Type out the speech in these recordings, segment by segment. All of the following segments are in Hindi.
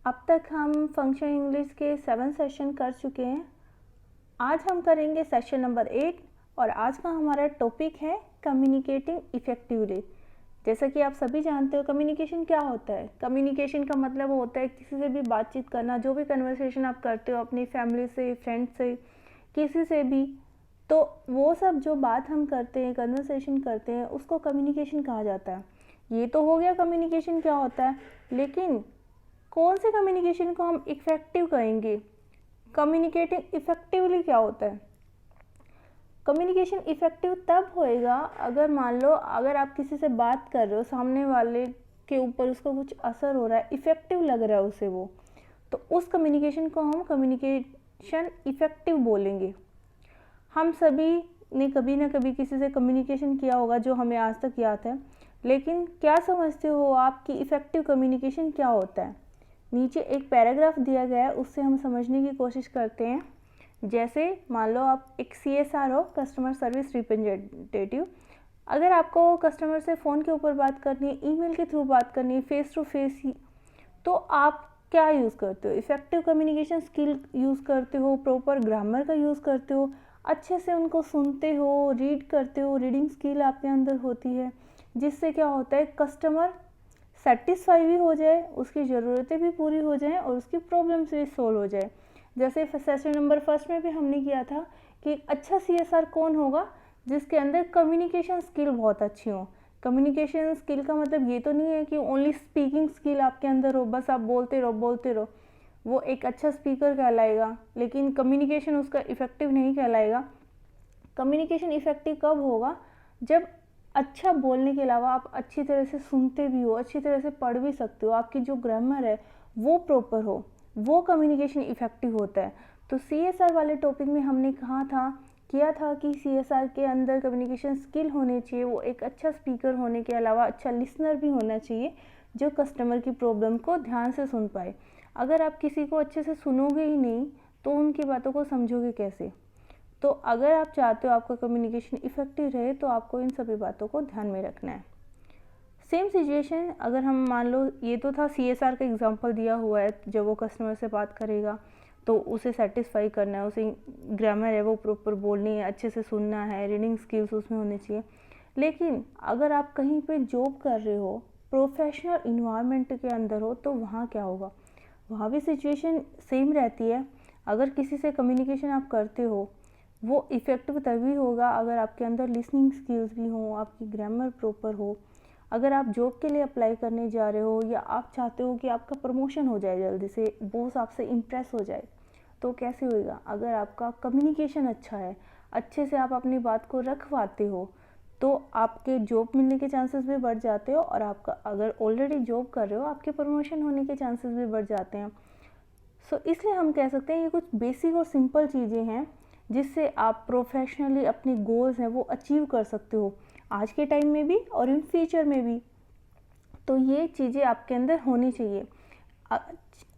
अब तक हम फंक्शन इंग्लिश के 7 सेशन कर चुके हैं। आज हम करेंगे सेशन नंबर 8 और आज का हमारा टॉपिक है कम्युनिकेटिंग इफ़ेक्टिवली। जैसा कि आप सभी जानते हो कम्युनिकेशन क्या होता है। कम्युनिकेशन का मतलब होता है किसी से भी बातचीत करना, जो भी कन्वर्सेशन आप करते हो अपनी फैमिली से, फ्रेंड से, किसी से भी, तो वो सब जो बात हम करते हैं, कन्वर्सेशन करते हैं, उसको कम्युनिकेशन कहा जाता है। ये तो हो गया कम्युनिकेशन क्या होता है, लेकिन कौन से कम्युनिकेशन को हम इफ़ेक्टिव कहेंगे। कम्युनिकेटिंग इफ़ेक्टिवली क्या होता है। कम्युनिकेशन इफ़ेक्टिव तब होएगा अगर मान लो अगर आप किसी से बात कर रहे हो, सामने वाले के ऊपर उसका कुछ असर हो रहा है, इफ़ेक्टिव लग रहा है उसे वो, तो उस कम्युनिकेशन को हम कम्युनिकेशन इफ़ेक्टिव बोलेंगे। हम सभी ने कभी ना कभी किसी से कम्युनिकेशन किया होगा जो हमें आज तक याद है, लेकिन क्या समझते हो आप कि इफ़ेक्टिव कम्युनिकेशन क्या होता है। नीचे एक पैराग्राफ दिया गया है, उससे हम समझने की कोशिश करते हैं। जैसे मान लो आप एक CSR हो, कस्टमर सर्विस रिप्रेजेंटेटिव। अगर आपको कस्टमर से फ़ोन के ऊपर बात करनी है, ईमेल के थ्रू बात करनी है, फेस टू फेस ही, तो आप क्या यूज़ करते हो। इफ़ेक्टिव कम्युनिकेशन स्किल यूज़ करते हो, प्रॉपर ग्रामर का यूज़ करते हो, अच्छे से उनको सुनते हो, रीड करते हो, रीडिंग स्किल आपके अंदर होती है, जिससे क्या होता है कस्टमर सेटिस्फाई भी हो जाए, उसकी ज़रूरतें भी पूरी हो जाएं और उसकी प्रॉब्लम्स भी सोल्व हो जाए। जैसे सेशन नंबर 1 में भी हमने किया था कि एक अच्छा CSR कौन होगा, जिसके अंदर कम्युनिकेशन स्किल बहुत अच्छी हो। कम्युनिकेशन स्किल का मतलब ये तो नहीं है कि ओनली स्पीकिंग स्किल आपके अंदर हो, बस आप बोलते रहो बोलते रहो, वो एक अच्छा स्पीकर कहलाएगा, लेकिन कम्युनिकेशन उसका इफ़ेक्टिव नहीं कहलाएगा। कम्युनिकेशन इफ़ेक्टिव कब होगा, जब अच्छा बोलने के अलावा आप अच्छी तरह से सुनते भी हो, अच्छी तरह से पढ़ भी सकते हो, आपकी जो ग्रामर है वो प्रॉपर हो, वो कम्युनिकेशन इफ़ेक्टिव होता है। तो CSR वाले टॉपिक में हमने किया था कि CSR के अंदर कम्युनिकेशन स्किल होने चाहिए, वो एक अच्छा स्पीकर होने के अलावा अच्छा लिसनर भी होना चाहिए, जो कस्टमर की प्रॉब्लम को ध्यान से सुन पाए। अगर आप किसी को अच्छे से सुनोगे ही नहीं तो उनकी बातों को समझोगे कैसे। तो अगर आप चाहते हो आपका कम्युनिकेशन इफ़ेक्टिव रहे तो आपको इन सभी बातों को ध्यान में रखना है। सेम सिचुएशन अगर हम मान लो, ये तो था CSR का एग्जांपल दिया हुआ है, जब वो कस्टमर से बात करेगा तो उसे सेटिस्फाई करना है, उसे ग्रामर है वो प्रॉपर बोलनी है, अच्छे से सुनना है, रीडिंग स्किल्स उसमें होने चाहिए। लेकिन अगर आप कहीं पे जॉब कर रहे हो, प्रोफेशनल इन्वायरमेंट के अंदर हो, तो वहाँ क्या होगा, वहाँ भी सिचुएशन सेम रहती है। अगर किसी से कम्युनिकेशन आप करते हो, वो इफ़ेक्टिव तभी होगा अगर आपके अंदर लिसनिंग स्किल्स भी हों, आपकी ग्रामर प्रॉपर हो। अगर आप जॉब के लिए अप्लाई करने जा रहे हो या आप चाहते हो कि आपका प्रमोशन हो जाए जल्दी से, बॉस आपसे इम्प्रेस हो जाए, तो कैसे होएगा, अगर आपका कम्युनिकेशन अच्छा है, अच्छे से आप अपनी बात को रख पाते हो, तो आपके जॉब मिलने के चांसेस भी बढ़ जाते हो, और आपका अगर ऑलरेडी जॉब कर रहे हो आपके प्रमोशन होने के चांसेस भी बढ़ जाते हैं। इसलिए हम कह सकते हैं ये कुछ बेसिक और सिंपल चीज़ें हैं जिससे आप प्रोफेशनली अपने गोल्स हैं वो अचीव कर सकते हो, आज के टाइम में भी और इन फ्यूचर में भी। तो ये चीज़ें आपके अंदर होनी चाहिए।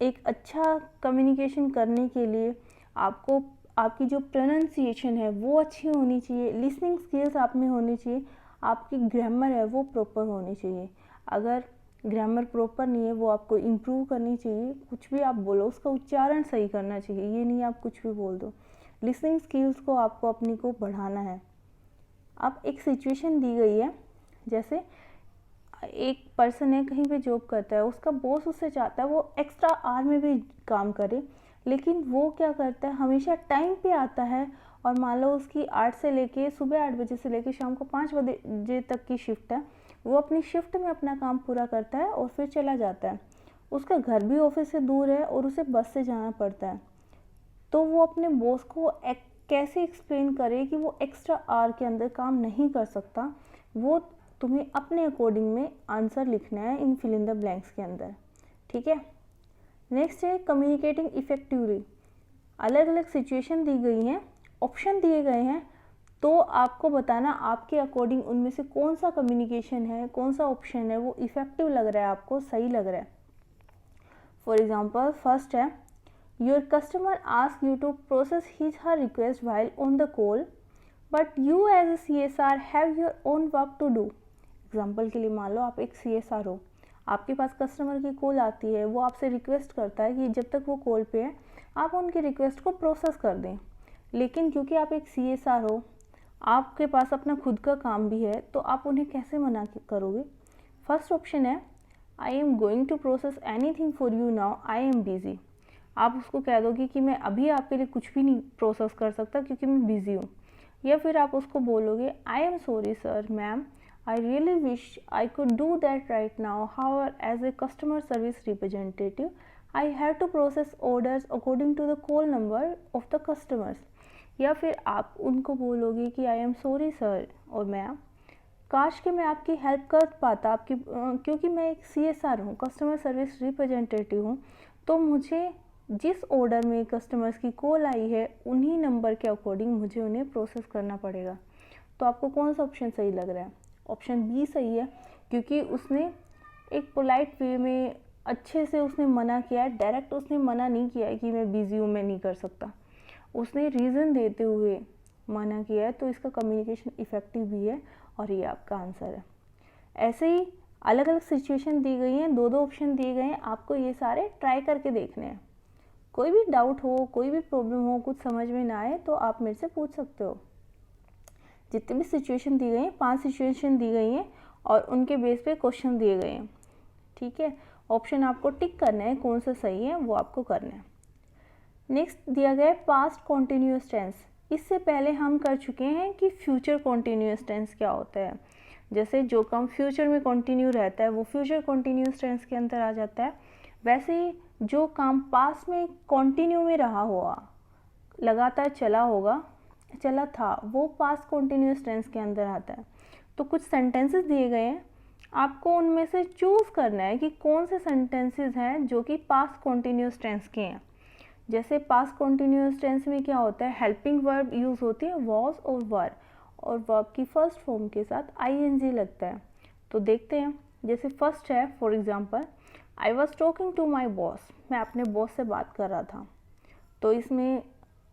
एक अच्छा कम्युनिकेशन करने के लिए आपको आपकी जो प्रोनाउंसिएशन है वो अच्छी होनी चाहिए, लिसनिंग स्किल्स आप में होनी चाहिए, आपकी ग्रामर है वो प्रॉपर होनी चाहिए। अगर ग्रामर प्रॉपर नहीं है वो आपको इम्प्रूव करनी चाहिए। कुछ भी आप बोलो उसका उच्चारण सही करना चाहिए, ये नहीं आप कुछ भी बोल दो। लिसनिंग स्किल्स को आपको अपनी को बढ़ाना है। अब एक सिचुएशन दी गई है, जैसे एक पर्सन है कहीं पे जॉब करता है, उसका बॉस उससे चाहता है वो एक्स्ट्रा आवर में भी काम करे, लेकिन वो क्या करता है हमेशा टाइम पे आता है, और मान लो उसकी 8 से लेके सुबह 8 बजे से लेके शाम को 5 बजे तक की शिफ्ट है, वो अपनी शिफ्ट में अपना काम पूरा करता है और फिर चला जाता है। उसका घर भी ऑफिस से दूर है और उसे बस से जाना पड़ता है। तो वो अपने बॉस को कैसे एक्सप्लेन करे कि वो एक्स्ट्रा आवर के अंदर काम नहीं कर सकता। वो तुम्हें अपने अकॉर्डिंग में आंसर लिखना है इन फिल इन द ब्लैंक्स के अंदर, ठीक है। नेक्स्ट है कम्युनिकेटिंग इफ़ेक्टिवली। अलग अलग सिचुएशन दी गई हैं, ऑप्शन दिए गए हैं, तो आपको बताना आपके अकॉर्डिंग उनमें से कौन सा कम्युनिकेशन है, कौन सा ऑप्शन है वो इफ़ेक्टिव लग रहा है, आपको सही लग रहा है। फॉर एग्जाम्पल फर्स्ट है, your customer ask you to process his her request while on the call, but you as a CSR have your own work to do. Example के लिए मान लो आप एक CSR हो, आपके पास कस्टमर की कॉल आती है, वो आपसे रिक्वेस्ट करता है कि जब तक वो कॉल पे है आप उनकी रिक्वेस्ट को प्रोसेस कर दें। लेकिन क्योंकि आप एक CSR हो, आपके पास अपना खुद का काम भी है, तो आप उन्हें कैसे मना करोगे? फर्स्ट ऑप्शन है, I am going to process anything for you now, I am busy. आप उसको कह दोगे कि मैं अभी आपके लिए कुछ भी नहीं प्रोसेस कर सकता क्योंकि मैं बिज़ी हूँ। या फिर आप उसको बोलोगे, I am sorry sir, ma'am, I really wish I could do that right now. However, as a customer service representative, I have to process orders according to the call number of the customers. या फिर आप उनको बोलोगे कि I am sorry sir और मैम, काश कि मैं आपकी हेल्प कर पाता आपकी क्योंकि मैं एक CSR हूँ, कस्टमर सर्विस रिप्रेजेंटेटिव हूँ, तो मुझे जिस ऑर्डर में कस्टमर्स की कॉल आई है उन्हीं नंबर के अकॉर्डिंग मुझे उन्हें प्रोसेस करना पड़ेगा। तो आपको कौन सा ऑप्शन सही लग रहा है? ऑप्शन बी सही है, क्योंकि उसने एक पोलाइट वे में अच्छे से उसने मना किया है। डायरेक्ट उसने मना नहीं किया है कि मैं बिज़ी हूँ, मैं नहीं कर सकता। उसने रीज़न देते हुए मना किया है, तो इसका कम्युनिकेशन इफ़ेक्टिव भी है और ये आपका आंसर है। ऐसे ही अलग अलग सिचुएशन दी गई हैं, दो ऑप्शन दिए गए हैं, आपको ये सारे ट्राई करके देखने हैं। कोई भी डाउट हो, कोई भी प्रॉब्लम हो, कुछ समझ में ना आए तो आप मेरे से पूछ सकते हो। जितनी भी सिचुएशन दी गई हैं, 5 सिचुएशन दी गई हैं और उनके बेस पे क्वेश्चन दिए गए हैं। ठीक है, ऑप्शन आपको टिक करना है, कौन सा सही है वो आपको करना है। नेक्स्ट दिया गया है पास्ट कॉन्टिन्यूस टेंस। इससे पहले हम कर चुके हैं कि फ्यूचर कॉन्टिन्यूस टेंस क्या होता है। जैसे जो काम फ्यूचर में कंटिन्यू रहता है वो फ्यूचर कॉन्टिन्यूस टेंस के अंदर आ जाता है। वैसे ही जो काम पास्ट में कंटिन्यू में रहा होगा, लगातार चला था, वो पास्ट कॉन्टिन्यूस टेंस के अंदर आता है। तो कुछ सेंटेंसेस दिए गए हैं, आपको उनमें से चूज़ करना है कि कौन से सेंटेंसेस हैं जो कि पास्ट कॉन्टिन्यूस टेंस के हैं। जैसे पास्ट कॉन्टिन्यूस टेंस में क्या होता है, हेल्पिंग वर्ब यूज़ होती है वॉज और वर, और वर्ब की फर्स्ट फॉर्म के साथ ING लगता है। तो देखते हैं, जैसे फर्स्ट है, for example, I was talking to my boss, मैं अपने बॉस से बात कर रहा था। तो इसमें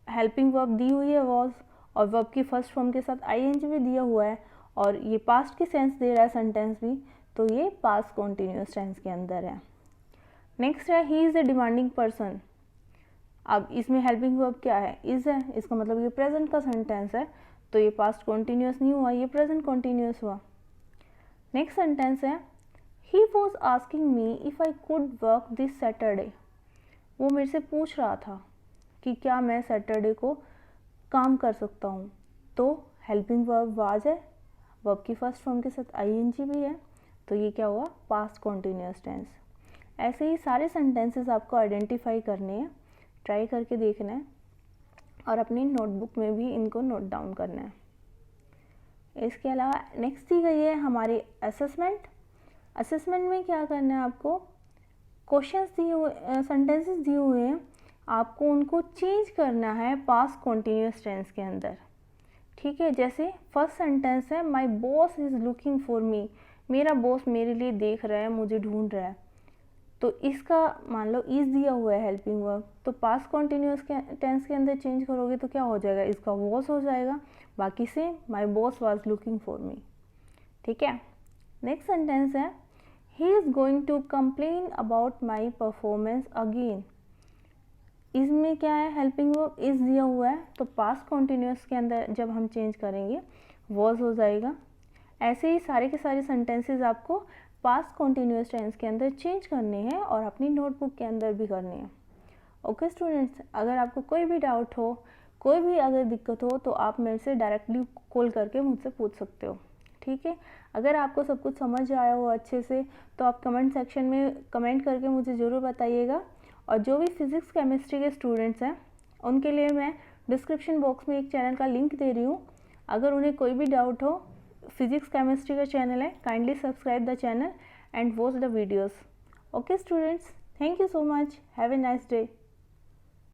हेल्पिंग वर्ब दी हुई है वॉज, और वर्ब की फर्स्ट फॉर्म के साथ ING भी दिया हुआ है, और ये पास्ट की सेंस दे रहा है सेंटेंस भी, तो ये पास्ट कॉन्टिन्यूस टेंस के अंदर है। नेक्स्ट है, he is a demanding person. अब इसमें हेल्पिंग वर्ब क्या है, इज़ है, इसका मतलब ये प्रेजेंट का सेंटेंस है, तो ये पास्ट कॉन्टिन्यूस नहीं हुआ, ये प्रेजेंट कॉन्टिन्यूस हुआ। नेक्स्ट सेंटेंस है, he was asking me if I could work this Saturday. वो मेरे से पूछ रहा था कि क्या मैं सैटरडे को काम कर सकता हूँ। तो हेल्पिंग वर्ब वाज है, वर्ब की फर्स्ट फॉर्म के साथ ING भी है, तो ये क्या हुआ, पास्ट कॉन्टिन्यूस टेंस। ऐसे ही सारे सेंटेंसेस आपको आइडेंटिफाई करने हैं, ट्राई करके देखना है और अपनी नोटबुक में भी इनको नोट डाउन करना है। इसके अलावा नेक्स्ट दी गई है हमारी असेसमेंट। असेसमेंट में क्या करना है, आपको क्वेश्चंस दिए हुए, सेंटेंसेस दिए हुए हैं, आपको उनको चेंज करना है पास्ट कॉन्टिन्यूस टेंस के अंदर। ठीक है, जैसे फर्स्ट सेंटेंस है, my boss is looking for मी, मेरा बॉस मेरे लिए देख रहा है, मुझे ढूंढ रहा है। तो इसका मान लो इज़ दिया हुआ है हेल्पिंग वर्ब, तो पास्ट कॉन्टिन्यूस के टेंस के अंदर चेंज करोगे तो क्या हो जाएगा, इसका वॉज हो जाएगा, बाकी से my boss was looking for me. ठीक है, नेक्स्ट सेंटेंस है, he is going to complain about my performance again. इसमें क्या है, हेल्पिंग वर्ब इज़ दिया हुआ है, तो पास्ट कॉन्टिन्यूस के अंदर जब हम चेंज करेंगे वॉज हो जाएगा। ऐसे ही सारे के सारे सेंटेंसेस आपको पास्ट कॉन्टिन्यूस टेंस के अंदर चेंज करने हैं और अपनी नोटबुक के अंदर भी करने हैं। ओके स्टूडेंट्स, अगर आपको कोई भी डाउट हो, कोई भी अगर दिक्कत हो, तो आप मेरे से डायरेक्टली कॉल करके मुझसे पूछ सकते हो। ठीक है, अगर आपको सब कुछ समझ आया हो अच्छे से, तो आप कमेंट सेक्शन में कमेंट करके मुझे ज़रूर बताइएगा। और जो भी फिज़िक्स केमिस्ट्री के स्टूडेंट्स हैं, उनके लिए मैं डिस्क्रिप्शन बॉक्स में एक चैनल का लिंक दे रही हूँ। अगर उन्हें कोई भी डाउट हो, फिज़िक्स केमिस्ट्री का चैनल है, kindly subscribe the channel and watch the videos. Okay students, thank you so much, have a nice day.